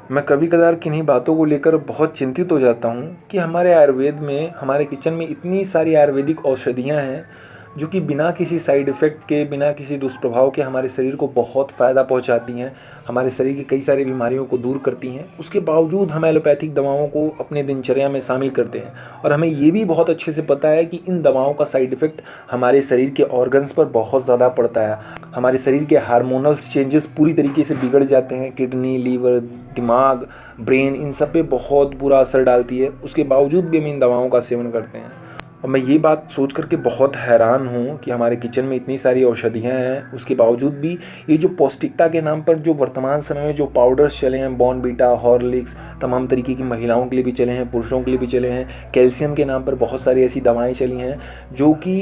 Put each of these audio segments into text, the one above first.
मैं कभी कभार किन्हीं बातों को लेकर बहुत चिंतित हो जाता हूँ कि हमारे आयुर्वेद में, हमारे किचन में इतनी सारी आयुर्वेदिक औषधियाँ हैं जो कि बिना किसी साइड इफ़ेक्ट के, बिना किसी दुष्प्रभाव के हमारे शरीर को बहुत फ़ायदा पहुँचाती हैं, हमारे शरीर की कई सारी बीमारियों को दूर करती हैं। उसके बावजूद हम एलोपैथिक दवाओं को अपने दिनचर्या में शामिल करते हैं और हमें ये भी बहुत अच्छे से पता है कि इन दवाओं का साइड इफ़ेक्ट हमारे शरीर के ऑर्गन्स पर बहुत ज़्यादा पड़ता है। हमारे शरीर के हार्मोनल चेंजेस पूरी तरीके से बिगड़ जाते हैं। किडनी, लीवर, दिमाग, ब्रेन, इन सब पे बहुत बुरा असर डालती है। उसके बावजूद भी हम इन दवाओं का सेवन करते हैं और मैं ये बात सोच कर के बहुत हैरान हूँ कि हमारे किचन में इतनी सारी औषधियाँ हैं, उसके बावजूद भी ये जो पौष्टिकता के नाम पर जो वर्तमान समय में जो पाउडर्स चले हैं, बॉर्नवीटा, हॉर्लिक्स, तमाम तरीके की महिलाओं के लिए भी चले हैं, पुरुषों के लिए भी चले हैं, कैल्शियम के नाम पर बहुत सारी ऐसी दवाएँ चली हैं जो कि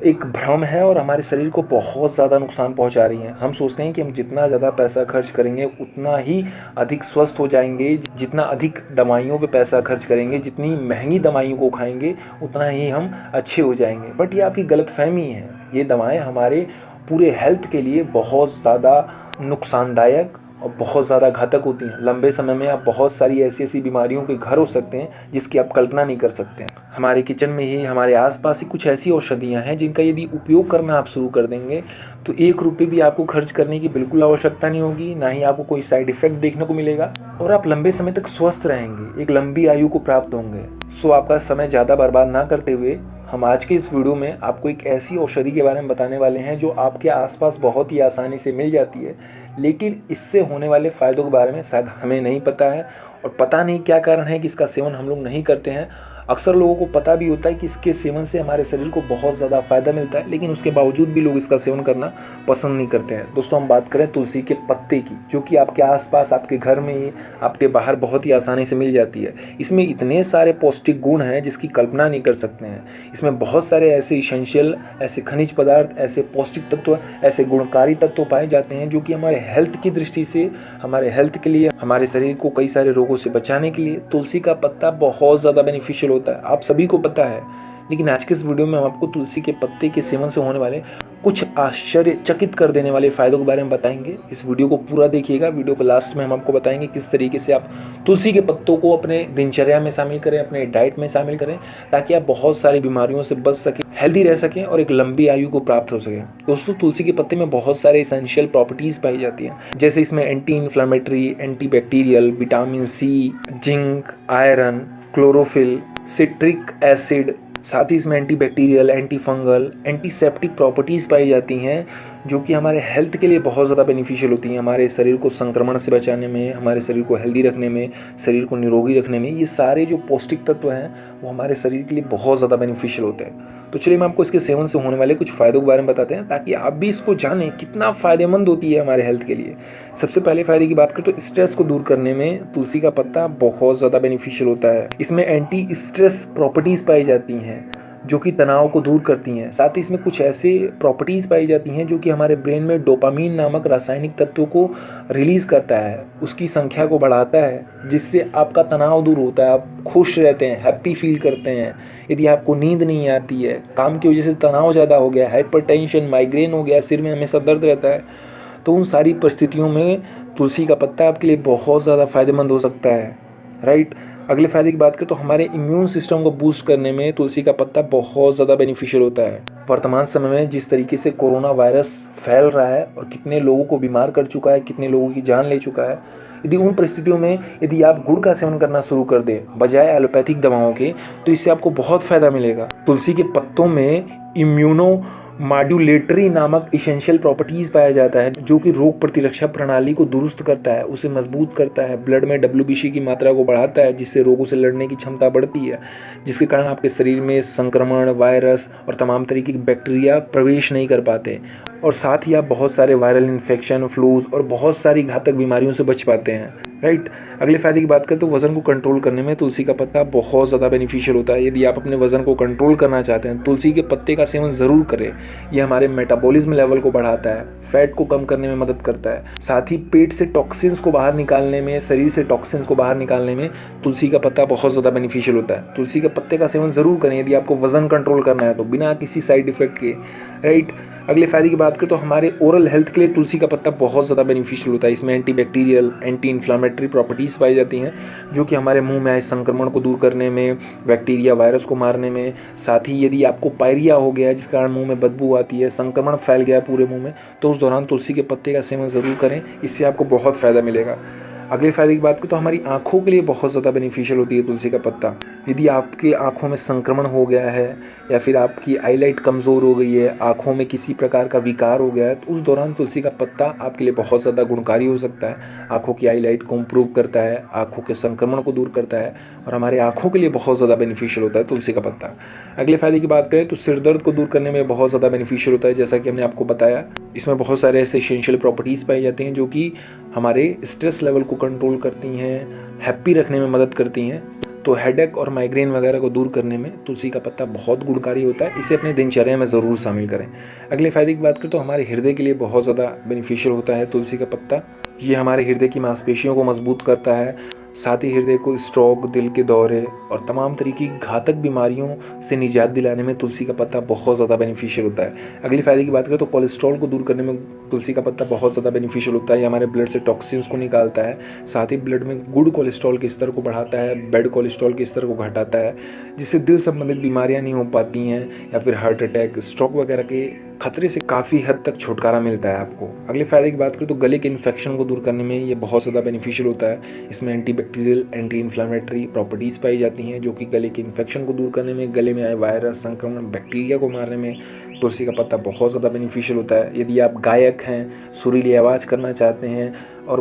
एक भ्रम है और हमारे शरीर को बहुत ज़्यादा नुकसान पहुंचा रही हैं। हम सोचते हैं कि हम जितना ज़्यादा पैसा खर्च करेंगे उतना ही अधिक स्वस्थ हो जाएंगे, जितना अधिक दवाइयों पे पैसा खर्च करेंगे, जितनी महंगी दवाइयों को खाएंगे उतना ही हम अच्छे हो जाएंगे। बट ये आपकी गलतफहमी है। ये दवाएं हमारे पूरे हेल्थ के लिए बहुत ज़्यादा नुकसानदायक और बहुत ज़्यादा घातक होती हैं। लंबे समय में आप बहुत सारी ऐसी ऐसी बीमारियों के घर हो सकते हैं जिसकी आप कल्पना नहीं कर सकते हैं। हमारे किचन में ही, हमारे आसपास ही कुछ ऐसी औषधियाँ हैं जिनका यदि उपयोग करना आप शुरू कर देंगे तो 1 रुपये भी आपको खर्च करने की बिल्कुल आवश्यकता नहीं होगी, ना ही आपको कोई साइड इफ़ेक्ट देखने को मिलेगा और आप लंबे समय तक स्वस्थ रहेंगे, एक लंबी आयु को प्राप्त होंगे। सो आपका समय ज़्यादा बर्बाद ना करते हुए हम आज के इस वीडियो में आपको एक ऐसी औषधि के बारे में बताने वाले हैं जो आपके आसपास बहुत ही आसानी से मिल जाती है, लेकिन इससे होने वाले फ़ायदों के बारे में शायद हमें नहीं पता है और पता नहीं क्या कारण है कि इसका सेवन हम लोग नहीं करते हैं। अक्सर लोगों को पता भी होता है कि इसके सेवन से हमारे शरीर को बहुत ज़्यादा फ़ायदा मिलता है, लेकिन उसके बावजूद भी लोग इसका सेवन करना पसंद नहीं करते हैं। दोस्तों, हम बात करें तुलसी के पत्ते की, जो कि आपके आसपास, आपके घर में ही, आपके बाहर बहुत ही आसानी से मिल जाती है। इसमें इतने सारे पौष्टिक गुण हैं जिसकी कल्पना नहीं कर सकते हैं। इसमें बहुत सारे ऐसे इसेंशियल, ऐसे खनिज पदार्थ, ऐसे पौष्टिक तत्व, ऐसे गुणकारी तत्व पाए जाते हैं जो कि हमारे हेल्थ की दृष्टि से, हमारे हेल्थ के लिए, हमारे शरीर को कई सारे रोगों से बचाने के लिए तुलसी का पत्ता बहुत ज़्यादा बेनिफिशियल होता है। आप सभी को पता है, लेकिन आज के इस वीडियो में हम आपको तुलसी के पत्ते के सेवन से होने वाले कुछ आश्चर्यचकित कर देने वाले फ़ायदों के बारे में बताएंगे। इस वीडियो को पूरा देखिएगा। वीडियो के लास्ट में हम आपको बताएंगे किस तरीके से आप तुलसी के पत्तों को अपने दिनचर्या में शामिल करें, अपने डाइट में शामिल करें, ताकि आप बहुत सारी बीमारियों से बच सकें, हेल्दी रह सकें और एक लंबी आयु को प्राप्त हो सके। दोस्तों, तुलसी के पत्ते में बहुत सारे इसेंशियल प्रॉपर्टीज़ पाई जाती हैं, जैसे इसमें anti inflammatory, anti bacterial, vitamin C, zinc, iron, chlorophyll, citric acid, साथ ही इसमें anti bacterial, anti fungal, antiseptic properties पाई जाती हैं जो कि हमारे हेल्थ के लिए बहुत ज़्यादा बेनिफिशियल होती हैं। हमारे शरीर को संक्रमण से बचाने में, हमारे शरीर को हेल्दी रखने में, शरीर को निरोगी रखने में, ये सारे जो पौष्टिक तत्व हैं वो हमारे शरीर के लिए बहुत ज़्यादा बेनिफिशियल होते हैं। तो चलिए मैं आपको इसके सेवन से होने वाले कुछ फ़ायदों के बारे में बताते हैं, ताकि आप भी इसको जानें कितना फ़ायदेमंद होती है हमारे हेल्थ के लिए। सबसे पहले फ़ायदे की बात करें तो स्ट्रेस को दूर करने में तुलसी का पत्ता बहुत ज़्यादा बेनिफिशियल होता है। इसमें एंटी स्ट्रेस प्रॉपर्टीज़ पाई जाती हैं जो कि तनाव को दूर करती हैं। साथ ही इसमें कुछ ऐसे प्रॉपर्टीज़ पाई जाती हैं जो कि हमारे ब्रेन में डोपामीन नामक रासायनिक तत्व को रिलीज़ करता है, उसकी संख्या को बढ़ाता है, जिससे आपका तनाव दूर होता है, आप खुश रहते हैं, हैप्पी फील करते हैं। यदि आपको नींद नहीं आती है, काम की वजह से तनाव ज़्यादा हो गया, हाइपरटेंशन, माइग्रेन हो गया, सिर में हमेशा दर्द रहता है, तो उन सारी परिस्थितियों में तुलसी का पत्ता आपके लिए बहुत ज़्यादा फ़ायदेमंद हो सकता है, राइट। अगले फ़ायदे की बात करें तो हमारे इम्यून सिस्टम को बूस्ट करने में तुलसी का पत्ता बहुत ज़्यादा बेनिफिशियल होता है। वर्तमान समय में जिस तरीके से कोरोना वायरस फैल रहा है और कितने लोगों को बीमार कर चुका है, कितने लोगों की जान ले चुका है, यदि उन परिस्थितियों में यदि आप गुड़ का सेवन करना शुरू कर दें बजाय एलोपैथिक दवाओं के, तो इससे आपको बहुत फ़ायदा मिलेगा। तुलसी के पत्तों में इम्यूनो मॉड्यूलेटरी नामक इसेंशियल प्रॉपर्टीज़ पाया जाता है जो कि रोग प्रतिरक्षा प्रणाली को दुरुस्त करता है, उसे मजबूत करता है, ब्लड में WBC की मात्रा को बढ़ाता है, जिससे रोगों से लड़ने की क्षमता बढ़ती है, जिसके कारण आपके शरीर में संक्रमण, वायरस और तमाम तरीके के बैक्टीरिया प्रवेश नहीं कर पाते और साथ ही आप बहुत सारे वायरल इन्फेक्शन, फ्लूज और बहुत सारी घातक बीमारियों से बच पाते हैं, राइट। अगले फ़ायदे की बात करें तो वज़न को कंट्रोल करने में तुलसी का पत्ता बहुत ज़्यादा बेनिफिशियल होता है। यदि आप अपने वज़न को कंट्रोल करना चाहते हैं, तुलसी के पत्ते का सेवन ज़रूर करें। यह हमारे मेटाबॉलिज्म लेवल को बढ़ाता है, फैट को कम करने में मदद करता है, साथ ही पेट से टॉक्सिन्स को बाहर निकालने में, शरीर से टॉक्सिन्स को बाहर निकालने में तुलसी का पत्ता बहुत ज़्यादा बेनिफिशियल होता है। तुलसी के पत्ते का सेवन ज़रूर करें यदि आपको वज़न कंट्रोल करना है तो, बिना किसी साइड इफ़ेक्ट के, राइट। अगले फ़ायदे की बात करें तो हमारे ओरल हेल्थ के लिए तुलसी का पत्ता बहुत ज़्यादा बेनिफिशियल होता है। इसमें anti bacterial, anti inflammatory properties पाई जाती हैं, जो कि हमारे मुंह में आए संक्रमण को दूर करने में, बैक्टीरिया वायरस को मारने में। साथ ही यदि आपको पायरिया हो गया है जिस कारण मुंह में बदबू आती है, संक्रमण फैल गया है पूरे मुंह में, तो उस दौरान तुलसी के पत्ते का सेवन ज़रूर करें, इससे आपको बहुत फ़ायदा मिलेगा। अगले फ़ायदे की बात करें तो हमारी आँखों के लिए बहुत ज़्यादा बेनिफिशियल होती है तुलसी का पत्ता। यदि आपकी आँखों में संक्रमण हो गया है या फिर आपकी आईलाइट कमज़ोर हो गई है, आँखों में किसी प्रकार का विकार हो गया है, तो उस दौरान तुलसी का पत्ता आपके लिए बहुत ज़्यादा गुणकारी हो सकता है। आँखों की आईलाइट को इम्प्रूव करता है, आँखों के संक्रमण को दूर करता है और हमारे आँखों के लिए बहुत ज़्यादा बेनिफिशियल होता है तुलसी का पत्ता। अगले फ़ायदे की बात करें तो सिर दर्द को दूर करने में बहुत ज़्यादा बेनिफिशियल होता है। जैसा कि हमने आपको बताया, इसमें बहुत सारे ऐसे एसेंशियल प्रॉपर्टीज़ पाई जाती हैं जो कि हमारे स्ट्रेस लेवल को कंट्रोल करती हैं, हैप्पी रखने में मदद करती हैं। तो हेडेक और माइग्रेन वगैरह को दूर करने में तुलसी का पत्ता बहुत गुणकारी होता है। इसे अपने दिनचर्या में ज़रूर शामिल करें। अगले फ़ायदे की बात करें तो हमारे हृदय के लिए बहुत ज़्यादा बेनिफिशियल होता है तुलसी का पत्ता। ये हमारे हृदय की मांसपेशियों को मजबूत करता है, साथ ही हृदय को स्ट्रोक, दिल के दौरे और तमाम तरीके की घातक बीमारियों से निजात दिलाने में तुलसी का पत्ता बहुत ज़्यादा बेनिफिशियल होता है। अगली फ़ायदे की बात करें तो कोलेस्ट्रॉल को दूर करने में तुलसी का पत्ता बहुत ज़्यादा बेनिफिशियल होता है। ये हमारे ब्लड से टॉक्सिन्स को निकालता है, साथ ही ब्लड में गुड कोलेस्ट्रॉल के स्तर को बढ़ाता है, बैड कोलेस्ट्रॉल के स्तर को घटाता है, जिससे दिल संबंधित बीमारियां नहीं हो पाती हैं या फिर हार्ट अटैक, स्ट्रोक वगैरह के खतरे से काफ़ी हद तक छुटकारा मिलता है आपको। अगले फ़ायदे की बात करें तो गले के इन्फेक्शन को दूर करने में ये बहुत ज़्यादा बेनिफिशियल होता है। इसमें anti bacterial, anti inflammatory properties पाई जाती हैं जो कि गले के इन्फेक्शन को दूर करने में, गले में आए वायरस, संक्रमण, बैक्टीरिया को मारने में तुलसी का पत्ता बहुत ज़्यादा बेनिफिशियल होता है। यदि आप गायक हैं, सुरीली आवाज़ करना चाहते हैं और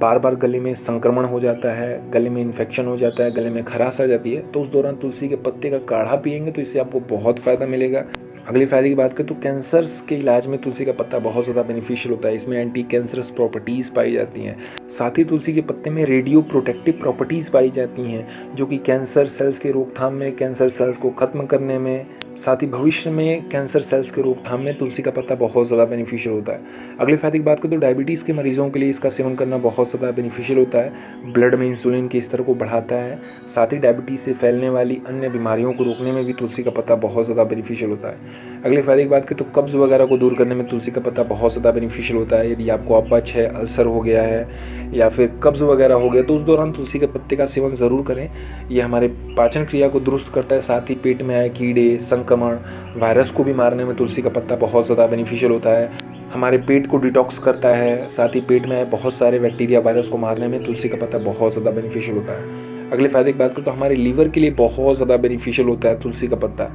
बार बार गले में संक्रमण हो जाता है, गले में इन्फेक्शन हो जाता है, गले में खराश आ जाती है, तो उस दौरान तुलसी के पत्ते का काढ़ा पिएंगे तो इससे आपको बहुत फ़ायदा मिलेगा। अगले फ़ायदे की बात करें तो कैंसर्स के इलाज में तुलसी का पत्ता बहुत ज़्यादा बेनिफिशियल होता है। इसमें एंटी कैंसरस प्रॉपर्टीज़ पाई जाती हैं। साथ ही तुलसी के पत्ते में रेडियो प्रोटेक्टिव प्रॉपर्टीज़ पाई जाती हैं जो कि कैंसर सेल्स के रोकथाम में, कैंसर सेल्स को ख़त्म करने में, साथ ही भविष्य में कैंसर सेल्स के रोकथाम में तुलसी का पत्ता बहुत ज़्यादा बेनिफिशियल होता है। अगले फ़ायदे की बात करें तो डायबिटीज़ के मरीजों के लिए इसका सेवन करना बहुत ज़्यादा बेनिफिशियल होता है। ब्लड में इंसुलिन के स्तर को बढ़ाता है, साथ ही डायबिटीज़ से फैलने वाली अन्य बीमारियों को रोकने में भी तुलसी का पत्ता बहुत ज़्यादा बेनिफिशियल होता है। अगले फ़ायदे की बात करें तो कब्ज़ वगैरह को दूर करने में तुलसी का पत्ता बहुत ज़्यादा बेनिफिशियल होता है। यदि आपको अपच है, अल्सर हो गया है या फिर कब्ज़ वगैरह हो गया तो उस दौरान तुलसी के पत्ते का सेवन ज़रूर करें। ये हमारे पाचन क्रिया को दुरुस्त करता है, साथ ही पेट में आए कीड़े, संक्रमण, वायरस को भी मारने में तुलसी का पत्ता बहुत ज़्यादा बेनिफिशियल होता है। हमारे पेट को डिटॉक्स करता है, साथ ही पेट में आए बहुत सारे बैक्टीरिया, वायरस को मारने में तुलसी का पत्ता बहुत ज़्यादा बेनिफिशियल होता है। अगले फ़ायदे की बात करें तो हमारे लीवर के लिए बहुत ज़्यादा बेनिफिशियल होता है तुलसी का पत्ता।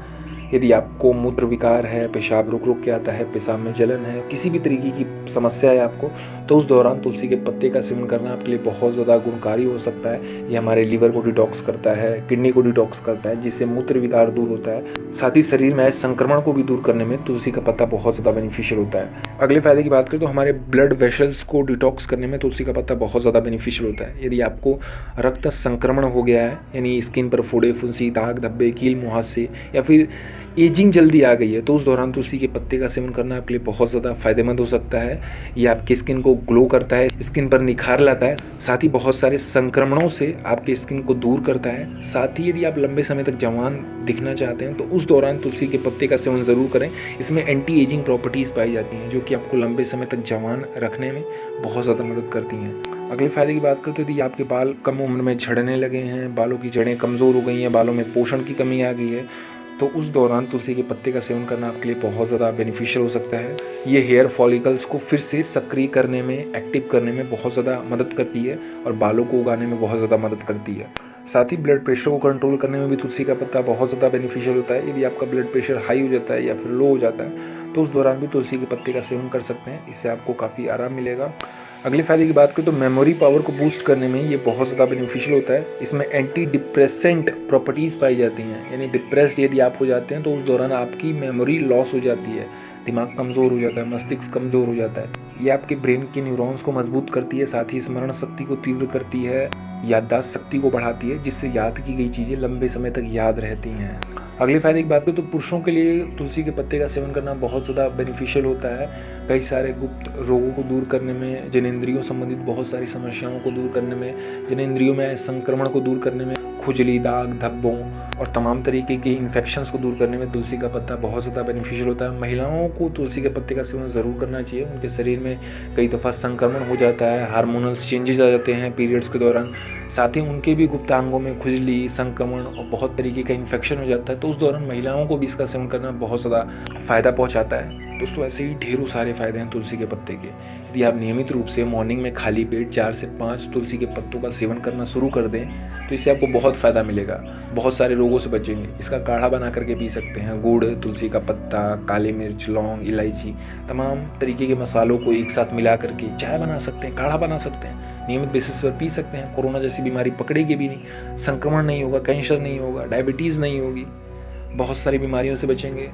यदि आपको मूत्र विकार है, पेशाब रुक रुक के आता है, पेशाब में जलन है, किसी भी तरीके की समस्या है आपको, तो उस दौरान तुलसी के पत्ते का सेवन करना आपके लिए बहुत ज़्यादा गुणकारी हो सकता है। ये हमारे लीवर को डिटॉक्स करता है, किडनी को डिटॉक्स करता है, जिससे मूत्र विकार दूर होता है। साथ ही शरीर में आए संक्रमण को भी दूर करने में तुलसी का पत्ता बहुत ज़्यादा बेनिफिशियल होता है। अगले फ़ायदे की बात करें तो हमारे ब्लड वेसल्स को डिटॉक्स करने में तुलसी का पत्ता बहुत ज़्यादा बेनिफिशियल होता है। यदि आपको रक्त संक्रमण हो गया है, यानी स्किन पर फोड़े, फुंसी, दाग धब्बे, कील मुहासे या फिर एजिंग जल्दी आ गई है, तो उस दौरान तुलसी के पत्ते का सेवन करना आपके लिए बहुत ज़्यादा फायदेमंद हो सकता है। ये आपकी स्किन को ग्लो करता है, स्किन पर निखार लाता है, साथ ही बहुत सारे संक्रमणों से आपके स्किन को दूर करता है। साथ ही यदि आप लंबे समय तक जवान दिखना चाहते हैं तो उस दौरान तुलसी के पत्ते का सेवन ज़रूर करें। इसमें एंटी एजिंग प्रॉपर्टीज़ पाई जाती हैं जो कि आपको लंबे समय तक जवान रखने में बहुत ज़्यादा मदद करती हैं। अगले फ़ायदे की बात करें तो यदि आपके बाल कम उम्र में झड़ने लगे हैं, बालों की जड़ें कमज़ोर हो गई हैं, बालों में पोषण की कमी आ गई है, तो उस दौरान तुलसी के पत्ते का सेवन करना आपके लिए बहुत ज़्यादा बेनिफिशियल हो सकता है। ये हेयर फॉलिकल्स को फिर से सक्रिय करने में, एक्टिव करने में बहुत ज़्यादा मदद करती है और बालों को उगाने में बहुत ज़्यादा मदद करती है। साथ ही ब्लड प्रेशर को कंट्रोल करने में भी तुलसी का पत्ता बहुत ज़्यादा बेनिफिशियल होता है। यदि आपका ब्लड प्रेशर हाई हो जाता है या फिर लो हो जाता है तो उस दौरान भी तुलसी के पत्ते का सेवन कर सकते हैं, इससे आपको काफ़ी आराम मिलेगा। अगले फ़ायदे की बात करें तो मेमोरी पावर को बूस्ट करने में ये बहुत ज़्यादा बेनिफिशियल होता है। इसमें एंटी डिप्रेसेंट प्रॉपर्टीज़ पाई जाती हैं, यानी डिप्रेस्ड यदि आप हो जाते हैं तो उस दौरान आपकी मेमोरी लॉस हो जाती है, दिमाग कमज़ोर हो जाता है, मस्तिष्क कमज़ोर हो जाता है। ये आपके ब्रेन के न्यूरॉन्स को मजबूत करती है, साथ ही स्मरण शक्ति को तीव्र करती है, याददाश्त शक्ति को बढ़ाती है, जिससे याद की गई चीज़ें लंबे समय तक याद रहती हैं। अगले फ़ायदे की बात करें तो पुरुषों के लिए तुलसी के पत्ते का सेवन करना बहुत ज़्यादा बेनिफिशियल होता है। कई सारे गुप्त रोगों को दूर करने में, जनेंद्रियों संबंधित बहुत सारी समस्याओं को दूर करने में, जनेंद्रियों में संक्रमण को दूर करने में, खुजली, दाग, धब्बों और तमाम तरीके के इन्फेक्शंस को दूर करने में तुलसी का पत्ता बहुत ज़्यादा बेनिफिशियल होता है। महिलाओं को तुलसी के पत्ते का सेवन ज़रूर करना चाहिए। उनके शरीर में कई दफ़ा संक्रमण हो जाता है, हार्मोनल चेंजेस आ जाते हैं पीरियड्स के दौरान, साथ ही उनके भी गुप्तांगों में खुजली, संक्रमण और बहुत तरीके का इन्फेक्शन हो जाता है। तो उस दौरान महिलाओं को भी इसका सेवन करना बहुत ज़्यादा फ़ायदा पहुँचाता है। दोस्तों, ऐसे ही ढेरों सारे फ़ायदे हैं तुलसी के पत्ते के। यदि आप नियमित रूप से मॉर्निंग में खाली पेट 4 से 5 तुलसी के पत्तों का सेवन करना शुरू कर दें तो इससे आपको बहुत फ़ायदा मिलेगा, बहुत सारे रोगों से बचेंगे। इसका काढ़ा बना करके पी सकते हैं। गुड़, तुलसी का पत्ता, काली मिर्च, लौंग, इलायची, तमाम तरीके के मसालों को एक साथ मिला करके चाय बना सकते हैं, काढ़ा बना सकते हैं। नियमित बेसिस पर पी सकते हैं। कोरोना जैसी बीमारी पकड़ेगी भी नहीं, संक्रमण नहीं होगा, कैंसर नहीं होगा, डायबिटीज़ नहीं होगी, बहुत सारी बीमारियों से बचेंगे,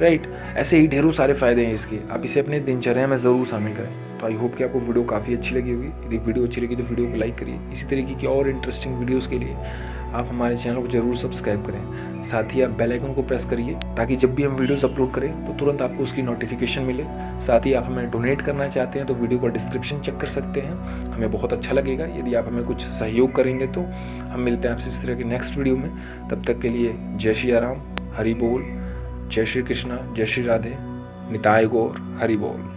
राइट। ऐसे ही ढेरों सारे फ़ायदे हैं इसके। आप इसे अपने दिनचर्या में ज़रूर शामिल करें। तो आई होप कि आपको वीडियो काफ़ी अच्छी लगी होगी। यदि वीडियो अच्छी लगी तो वीडियो को लाइक करिए। इसी तरीके की और इंटरेस्टिंग वीडियोस के लिए आप हमारे चैनल को ज़रूर सब्सक्राइब करें। साथ ही आप बेल आइकन को प्रेस करिए ताकि जब भी हम वीडियोस अपलोड करें तो तुरंत आपको उसकी नोटिफिकेशन मिले। साथ ही आप हमें डोनेट करना चाहते हैं तो वीडियो का डिस्क्रिप्शन चेक कर सकते हैं, हमें बहुत अच्छा लगेगा यदि आप हमें कुछ सहयोग करेंगे। तो हम मिलते हैं आपसे इस तरह के नेक्स्ट वीडियो में। तब तक के लिए जय श्री राम, हरि बोल, जय श्री कृष्णा, जय श्री राधे, निताय गौर, हरि बोल।